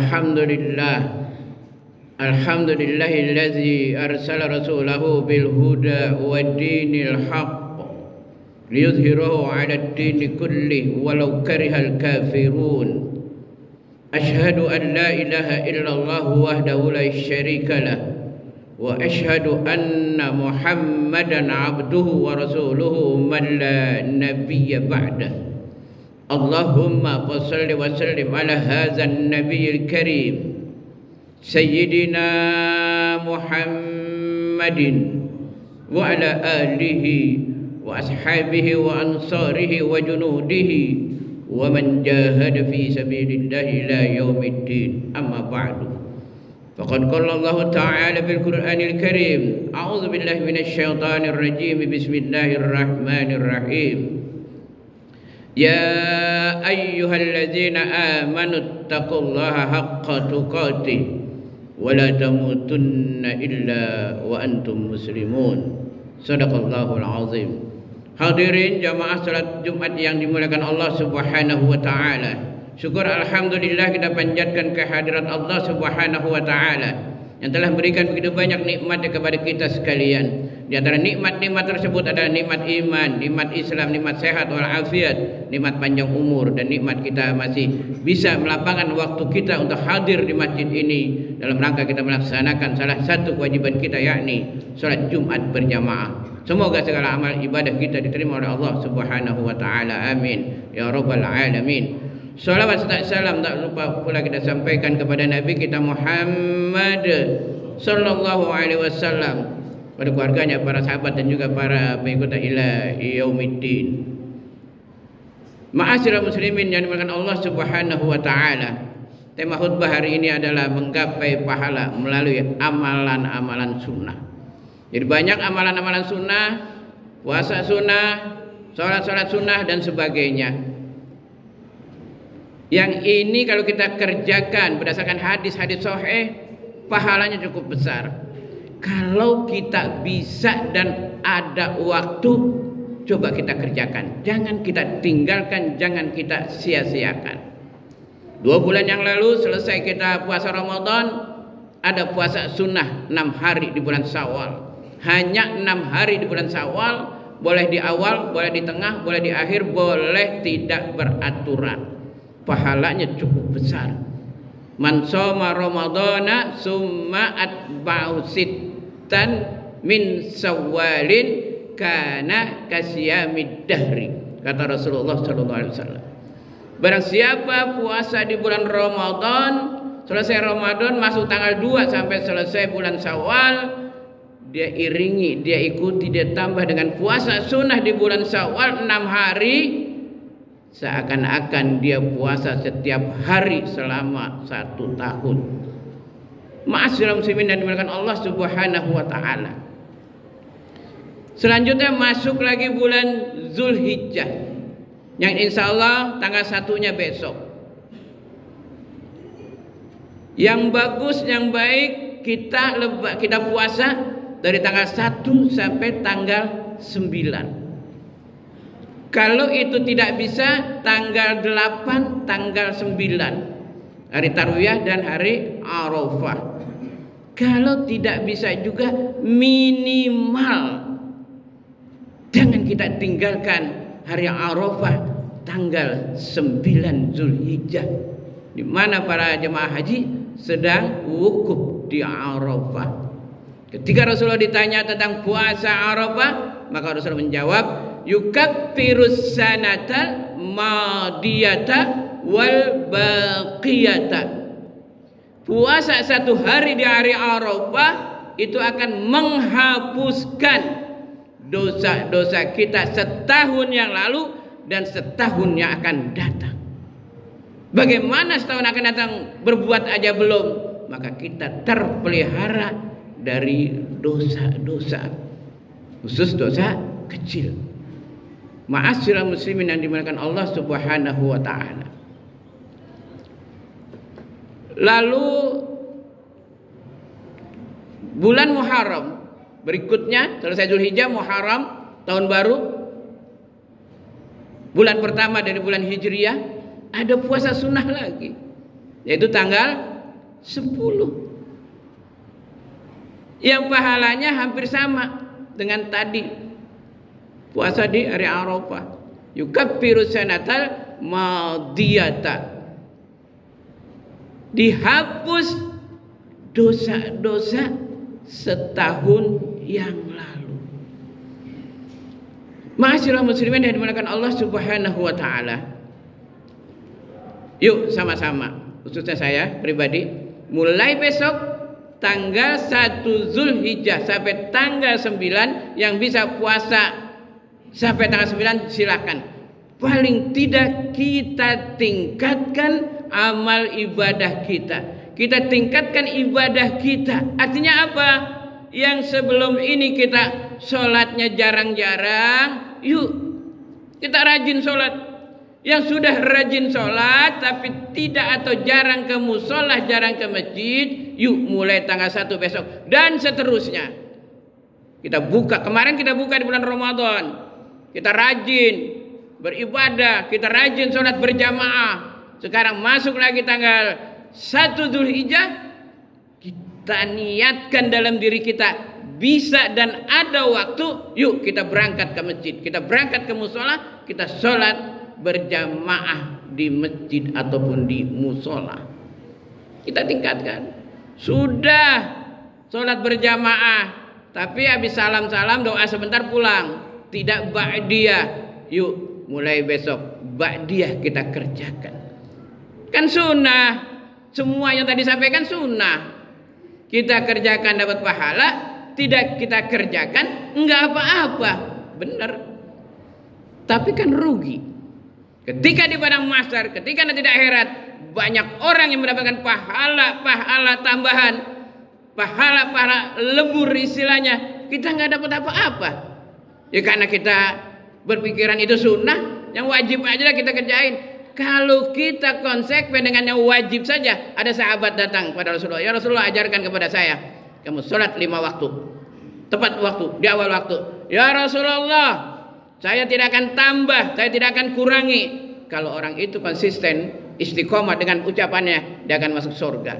Alhamdulillah. Alhamdulillahillazi arsala rasulahu bil huda wa dinil haqq liyudhhirahu 'ala ad-dini kullih walau karihal kafirun. Ashhadu an la ilaha illallah wahdahu la syarika lah wa ashhadu anna Muhammadan 'abduhu wa rasuluhu man la nabiyya ba'dah. Allahumma shalli wa sallim ala hadzal nabiyil karim Sayyidina Muhammadin wa ala alihi wa ashabihi wa ansarihi wa junudihi wa man jahada fi sabilillahi ila yaumiddin. Amma ba'du. Faqad qala Allah Ta'ala bil Qur'anil Karim, a'udzu billahi minasy syaithanir rajim. Bismillahirrahmanirrahim. Ya ayyuhalladzina amanu taqullaha haqqa tuqatih wa la tamutunna illa wa antum muslimun. Shadaqallahul azim. Hadirin jamaah salat Jumat yang dimuliakan Allah Subhanahu wa taala. Syukur alhamdulillah kita panjatkan kehadirat Allah Subhanahu wa taala yang telah memberikan begitu banyak nikmat kepada kita sekalian. Di antara nikmat-nikmat tersebut adalah nikmat iman, nikmat Islam, nikmat sehat wal afiat, nikmat panjang umur, dan nikmat kita masih bisa melapangkan waktu kita untuk hadir di masjid ini dalam rangka kita melaksanakan salah satu kewajiban kita, yakni salat Jumat berjamaah. Semoga segala amal ibadah kita diterima oleh Allah Subhanahu wa taala. Amin ya rabbal alamin. Salawat serta salam tak lupa pula kita sampaikan kepada Nabi kita Muhammad sallallahu alaihi wasallam, pada keluarganya, para sahabat, dan juga para pengikutnya ila yaumiddin. Ma'asyiral muslimin yang dimuliakan Allah Subhanahu wa taala. Tema khutbah hari ini adalah menggapai pahala melalui amalan-amalan sunnah. Jadi banyak amalan-amalan sunnah, puasa sunnah, salat-salat sunnah dan sebagainya. Yang ini kalau kita kerjakan berdasarkan hadis-hadis sahih, pahalanya cukup besar. Kalau kita bisa dan ada waktu, coba kita kerjakan. Jangan kita tinggalkan, jangan kita sia-siakan. 2 bulan yang lalu selesai kita puasa Ramadan, ada puasa sunnah 6 hari di bulan Syawal. Hanya 6 hari di bulan Syawal, boleh di awal, boleh di tengah, boleh di akhir, boleh tidak beraturan. Pahalanya cukup besar. Man shoma Ramadana summa atba'u sittan min Syawalin kana kasyamid dahri, kata Rasulullah sallallahu alaihi wasallam. Barang siapa puasa di bulan Ramadan, selesai Ramadan masuk tanggal 2 sampai selesai bulan Syawal, dia iringi, dia ikuti, dia tambah dengan puasa sunnah di bulan Syawal 6 hari, seakan-akan dia puasa setiap hari selama 1 tahun. Ma'asyiral muslimin yang dimuliakan Allah Subhanahu wa taala. Selanjutnya masuk lagi bulan Zulhijjah, yang insyaallah tanggal 1-nya besok. Yang bagus, yang baik, kita puasa dari tanggal 1 sampai tanggal 9. Kalau itu tidak bisa, tanggal 8, tanggal 9, hari Tarwiyah dan hari Arafah. Kalau tidak bisa juga, minimal jangan kita tinggalkan hari Arafah tanggal 9 Zulhijjah, di mana para jemaah haji sedang wukuf di Arafah. Ketika Rasulullah ditanya tentang puasa Arafah, maka Rasulullah menjawab, yukaffirus sanata madiyata wal baqiyata. Puasa 1 hari di hari Arafah itu akan menghapuskan dosa-dosa kita setahun yang lalu dan setahun yang akan datang. Bagaimana setahun akan datang berbuat aja belum, maka kita terpelihara dari dosa-dosa, khusus dosa kecil. Ma'asyiral muslimin yang dimuliakan Allah Subhanahu wa taala. Lalu bulan Muharram berikutnya, selesai Zulhijjah, Muharram, tahun baru, bulan pertama dari bulan Hijriyah, ada puasa sunnah lagi, yaitu tanggal 10. Yang pahalanya hampir sama dengan tadi puasa di hari Arafah. Yukaffiru sanatal madiyata, dihapus dosa-dosa setahun yang lalu. Ma'asyiral muslimin yang dimuliakan Allah Subhanahu wa taala. Yuk sama-sama, khususnya saya pribadi, mulai besok tanggal 1 Zulhijjah sampai tanggal 9 yang bisa puasa sampai tanggal 9 silakan. Paling tidak kita tingkatkan amal ibadah kita. Kita tingkatkan ibadah kita. Artinya apa? Yang sebelum ini kita sholatnya jarang-jarang, yuk kita rajin sholat. Yang sudah rajin sholat tapi tidak atau jarang ke musola, jarang ke masjid, yuk mulai tanggal 1 besok dan seterusnya. Kita buka, kemarin kita buka di bulan Ramadan. Kita rajin beribadah, kita rajin sholat berjamaah. Sekarang masuk lagi tanggal 1 Zulhijjah, kita niatkan dalam diri kita bisa dan ada waktu, yuk kita berangkat ke masjid, kita berangkat ke musola, kita sholat berjamaah di masjid ataupun di musola. Kita tingkatkan. Sudah sholat berjamaah, tapi habis salam-salam doa sebentar pulang, tidak ba'diyah. Yuk mulai besok ba'diyah kita kerjakan. Kan sunnah, semua yang tadi sampaikan sunnah. Kita kerjakan dapat pahala, tidak kita kerjakan enggak apa-apa. Benar. Tapi kan rugi. Ketika di padang mahsyar, ketika nanti di akhirat, banyak orang yang mendapatkan pahala tambahan, pahala lebur istilahnya. Kita nggak dapat apa-apa. Ya karena kita berpikiran itu sunnah, yang wajib aja kita kerjain. Kalau kita konsekuen dengan yang wajib saja, ada sahabat datang kepada Rasulullah, ya Rasulullah ajarkan kepada saya, kamu sholat 5 waktu, tepat waktu, di awal waktu. Ya Rasulullah, saya tidak akan tambah, saya tidak akan kurangi. Kalau orang itu konsisten, istiqomah dengan ucapannya, dia akan masuk surga.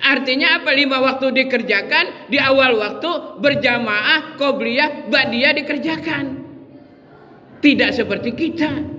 Artinya apa? 5 waktu dikerjakan, di awal waktu berjamaah, qobliyah, ba'diyah dikerjakan. Tidak seperti kita.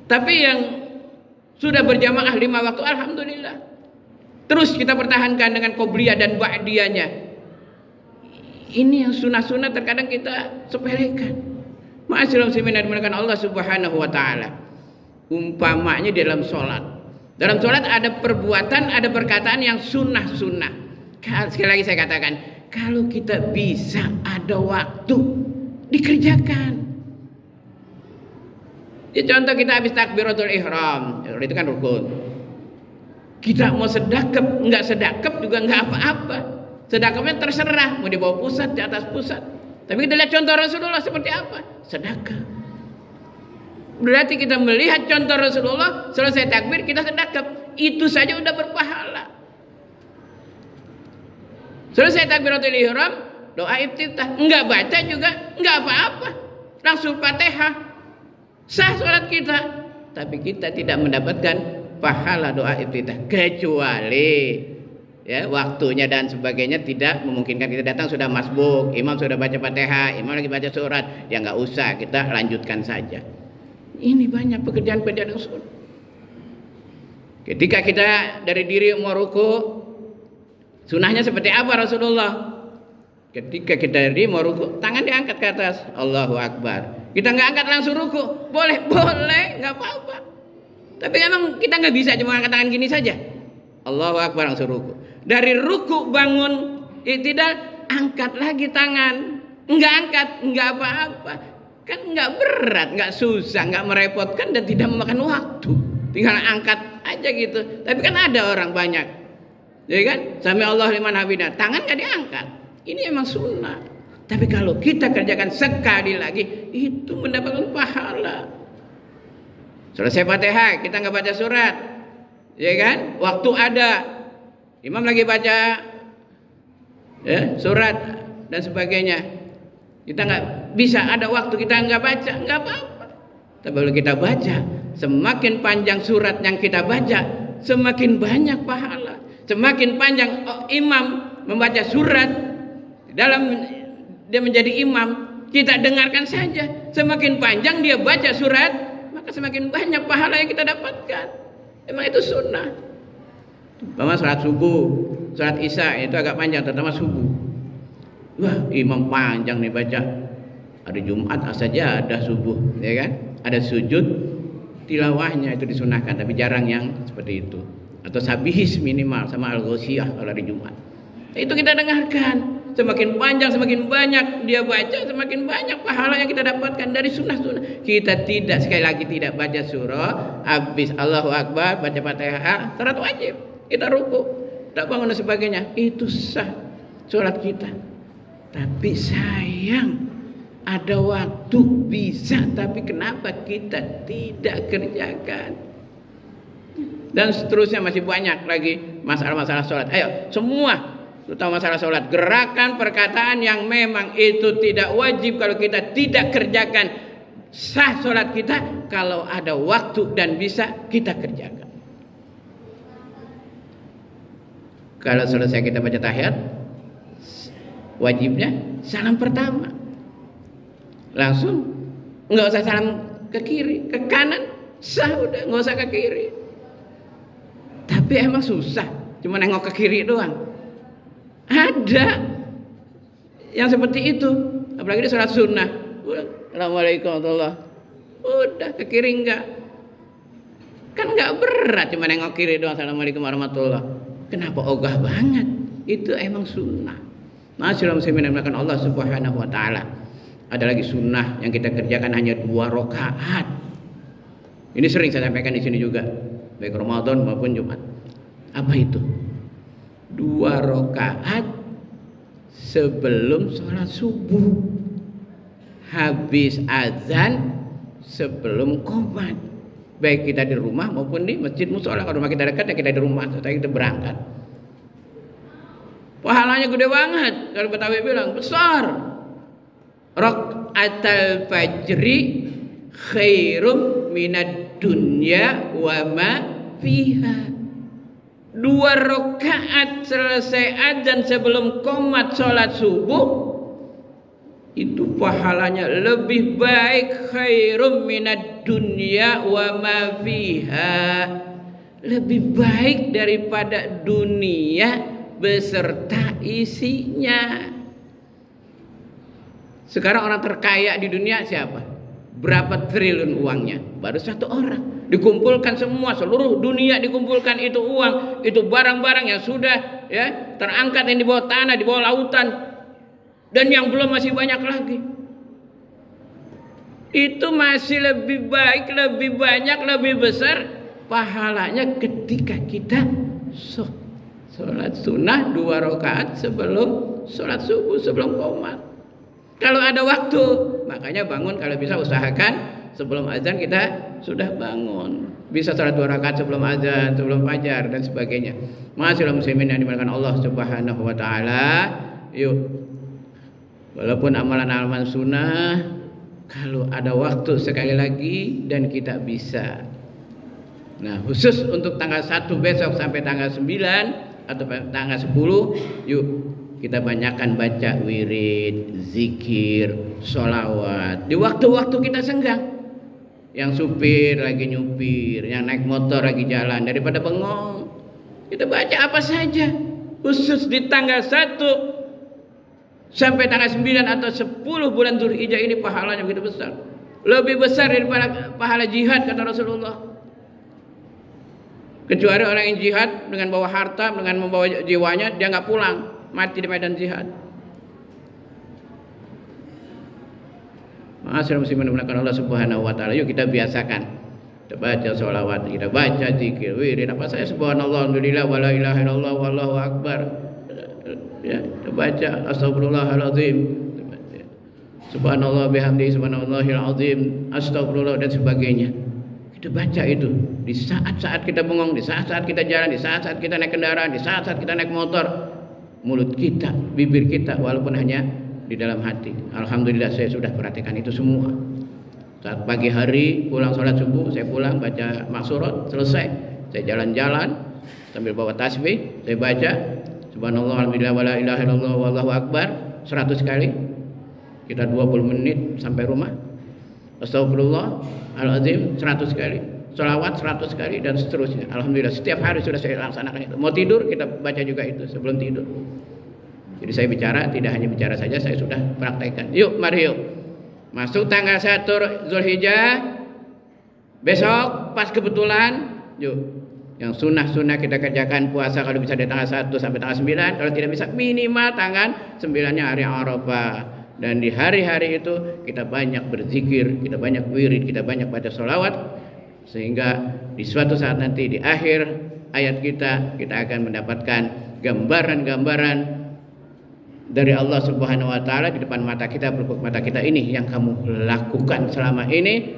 Tapi yang sudah berjamaah 5 waktu, alhamdulillah. Terus kita pertahankan dengan qobliyah dan ba'diyahnya. Ini yang sunnah-sunnah terkadang kita sepelekan. Ma'asyiral muslimin yang dimuliakan Allah Subhanahu wa taala. Umpamanya dalam sholat. Dalam sholat ada perbuatan, ada perkataan yang sunnah-sunnah. Sekali lagi saya katakan, kalau kita bisa ada waktu, dikerjakan. Ya contoh kita habis takbiratul ihram, itu kan rukun. Kita mau sedekap, enggak sedekap juga enggak apa-apa. Sedekapnya terserah, mau dibawa pusat, di atas pusat. Tapi kita lihat contoh Rasulullah seperti apa? Sedekah. Berarti kita melihat contoh Rasulullah, selesai takbir kita sedekap. Itu saja udah berpahala. Selesai takbiratul ihram, doa iftitah. Enggak baca juga, enggak apa-apa. Langsung Fatihah. Sah sholat kita. Tapi kita tidak mendapatkan pahala doa iftitah. Kecuali ya waktunya dan sebagainya tidak memungkinkan kita datang sudah masbuk, imam sudah baca Fatihah, imam lagi baca surat, ya nggak usah, kita lanjutkan saja. Ini banyak pekerjaan-pekerjaan yang sunnah. Ketika kita dari diri mau ruku, sunnahnya seperti apa Rasulullah? Ketika kita dari diri mau ruku, tangan diangkat ke atas, Allahu Akbar. Kita nggak angkat langsung ruku, boleh, nggak apa-apa. Tapi emang kita nggak bisa cuma angkat tangan gini saja. Allahu Akbar langsung ruku. Dari ruku bangun iktidal, angkat lagi tangan. Enggak angkat, enggak apa-apa. Kan enggak berat, enggak susah, enggak merepotkan dan tidak memakan waktu. Tinggal angkat aja gitu. Tapi kan ada orang banyak, ya kan? Sami Allah liman hamidah, tangan enggak diangkat. Ini emang sunnah. Tapi kalau kita kerjakan sekali lagi, itu mendapatkan pahala. Selesai Fatihah, kita enggak baca surat, ya kan? Waktu ada, imam lagi baca ya, surat dan sebagainya, kita nggak bisa ada waktu, kita nggak baca, nggak apa-apa. Tapi kalau kita baca, semakin panjang surat yang kita baca, semakin banyak pahala. Semakin panjang imam membaca surat dalam dia menjadi imam, kita dengarkan saja. Semakin panjang dia baca surat, maka semakin banyak pahala yang kita dapatkan. Memang itu sunnah. Bahwa salat subuh, salat isya itu agak panjang, terutama subuh. Wah, imam panjang nih baca. Hari Jumat saja ada subuh, ya kan? Ada sujud tilawahnya itu disunahkan, tapi jarang yang seperti itu. Atau sabihis minimal sama al-ghasyiyah kalau hari Jumat. Itu kita dengarkan. Semakin panjang, semakin banyak dia baca, semakin banyak pahala yang kita dapatkan dari sunnah-sunnah. Kita tidak, sekali lagi tidak baca surah, habis Allahu Akbar, baca Fatihah, salat wajib. Kita ruku, tak bangun dan sebagainya. Itu sah sholat kita. Tapi sayang, ada waktu bisa, tapi kenapa kita tidak kerjakan? Dan seterusnya masih banyak lagi masalah-masalah sholat. Ayo, semua terutama masalah sholat, gerakan perkataan yang memang itu tidak wajib kalau kita tidak kerjakan, sah sholat kita kalau ada waktu dan bisa kita kerjakan. Kalau selesai kita baca tahiyat, wajibnya salam pertama, langsung, nggak usah salam ke kiri, ke kanan, sah udah, nggak usah ke kiri. Tapi emang susah, cuma nengok ke kiri doang. Ada yang seperti itu, apalagi di sholat sunnah. Assalamualaikum warahmatullahi wabarakatuh. Udah ke kiri enggak? Kan enggak berat, cuma nengok kiri doang. Assalamualaikum warahmatullahi wabarakatuh. Kenapa ogah banget? Itu emang sunnah. Masyaallah muslimin yang dimuliakan Allah Subhanahu wa taala. Ada lagi sunnah yang kita kerjakan hanya 2 rakaat. Ini sering saya sampaikan di sini juga, baik Ramadan maupun Jumat. Apa itu? 2 rakaat sebelum sholat subuh, habis azan sebelum qomat. Baik kita di rumah maupun di masjid mushola. Kalau rumah kita dekat ya kita di rumah, setelah kita berangkat. Pahalanya gede banget. Kalau Betawi bilang besar. Rakaatul fajri khairum minad dunya wa ma fiha. 2 rakaat selesai azan sebelum qomat sholat subuh, itu pahalanya lebih baik, khairum minad dunya wa ma fiha, lebih baik daripada dunia beserta isinya. Sekarang orang terkaya di dunia siapa? Berapa triliun uangnya? Baru 1 orang. Dikumpulkan semua, seluruh dunia dikumpulkan itu uang, itu barang-barang yang sudah ya terangkat yang di bawah tanah, di bawah lautan, dan yang belum masih banyak lagi. Itu masih lebih baik, lebih banyak, lebih besar pahalanya ketika kita sholat sunnah 2 rakaat sebelum sholat subuh, sebelum qomat. Kalau ada waktu, makanya bangun kalau bisa usahakan sebelum azan kita sudah bangun. Bisa sholat 2 rakaat sebelum azan, sebelum fajar dan sebagainya. Masyaallah muslimin yang dimuliakan Allah Subhanahu wa taala. Yuk. Walaupun amalan-amalan sunnah, kalau ada waktu sekali lagi dan kita bisa. Nah, khusus untuk tanggal 1 besok sampai tanggal 9 atau tanggal 10, yuk kita banyakkan baca wirid, zikir, sholawat di waktu-waktu kita senggang. Yang supir lagi nyupir, yang naik motor lagi jalan, daripada bengong, kita baca apa saja. Khusus di tanggal 1 sampai tanggal 9 atau 10 bulan Dzulhijjah ini pahalanya begitu besar. Lebih besar daripada pahala jihad kata Rasulullah. Kecuali orang yang jihad dengan bawa harta, dengan membawa jiwanya, dia nggak pulang, mati di medan jihad. Masyaallah muslimin dimuliakan Allah Subhanahu wa taala. Yuk kita biasakan. Kita baca sholawat, kita baca zikir, wirid apa saya subhanallah, alhamdulillah, wala ilaha illallah, wallahu akbar. Ya, kita baca astagfirullahalazim. Subhanallah bihamdihi subhanallahil azim, astagfirullah dan sebagainya. Kita baca itu di saat-saat kita bengong, di saat-saat kita jalan, di saat-saat kita naik kendaraan, di saat-saat kita naik motor. Mulut kita, bibir kita, walaupun hanya di dalam hati. Alhamdulillah saya sudah perhatikan itu semua. Saat pagi hari pulang sholat subuh, saya pulang baca maksurat, selesai. Saya jalan-jalan, sambil bawa tasbih, saya baca subhanallah alhamdulillah wala ilaha illallah wallahu akbar 100 kali. Kita 20 menit sampai rumah. Astagfirullah alazim 100 kali. Sholawat 100 kali dan seterusnya. Alhamdulillah setiap hari sudah saya laksanakan itu. Mau tidur kita baca juga itu sebelum tidur. Jadi saya bicara, tidak hanya bicara saja, saya sudah praktekkan. Yuk, mari yuk. Masuk tanggal 1 Zulhijjah. Besok pas kebetulan, yuk. Yang sunnah-sunnah kita kerjakan puasa kalau bisa dari tanggal 1 sampai tanggal 9. Kalau tidak bisa minimal tanggal 9-nya hari Arafah. Dan di hari-hari itu kita banyak berzikir, kita banyak wirid, kita banyak baca sholawat. Sehingga di suatu saat nanti di akhir ayat kita akan mendapatkan gambaran-gambaran dari Allah Subhanahu wa taala di depan mata kita, pelupuk mata kita, ini yang kamu lakukan selama ini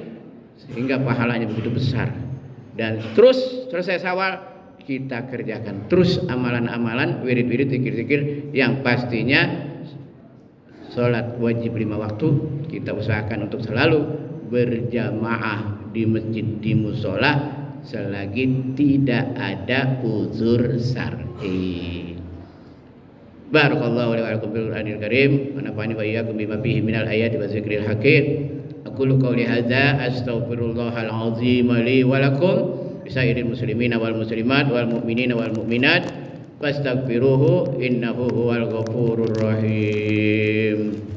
sehingga pahalanya begitu besar. Dan terus selesai Syawal kita kerjakan terus amalan-amalan, wirid-wirid, zikir-zikir yang pastinya salat wajib 5 waktu kita usahakan untuk selalu berjamaah di masjid, di musola selagi tidak ada uzur syar'i. Barakallahu li wa lakum bil Qur'anil Karim wa nafa'ani wa iyyakum bima fihi minal ayati wa dzikril hakim. Aqulu qawli hadza astaghfirullahal azim li wa lakum lisairil muslimina wal muslimat wal mu'minina wal mu'minat fastaghfiruhu innahu huwal ghafurur rahim.